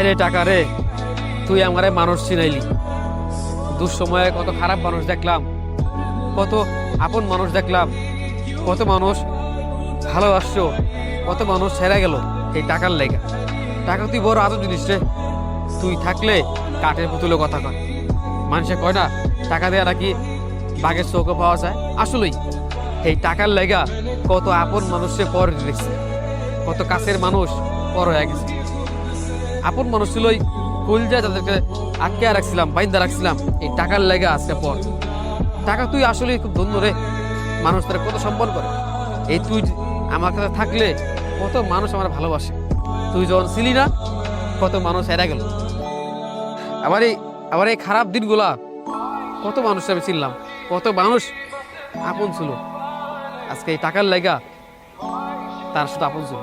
হায়রে টাকা রে, তুই আমারে মানুষ চিনাইলি। দুঃসময়ে কত খারাপ মানুষ দেখলাম, কত আপন মানুষ দেখলাম, কত মানুষ ভালোবাসছো, কত মানুষ ছেড়ে গেল এই টাকার লেগা। টাকা তুই বড় আদর জিনিস রে। তুই থাকলে কাঠের পুতুলে কথা কয়। মানুষে কয় না টাকা দেয়া নাকি বাঘের চৌকো পাওয়া যায়। আসলেই এই টাকার লেগা কত আপন মানুষে পর রেখেছে, কত কাছের মানুষ পর হয়ে গেছে। আপন মানুষ ছিল ফুল যায়, তাদেরকে আটকে রাখছিলাম, বাইন্দা রাখছিলাম, এই টাকার লেগা আজকে পর। টাকা তুই আসলে খুব ধন্য রে, মানুষ তারা কত সম্মান করে। এই তুই আমার কাছে থাকলে কত মানুষ আমার ভালোবাসে। তুই যখন ছিলি না কত মানুষ এরা গেল। আবার এই খারাপ দিনগুলা কত মানুষ আমি চিনলাম, কত মানুষ আপন ছিল। আজকে এই টাকার লেগা তার শুধু আপন ছিল।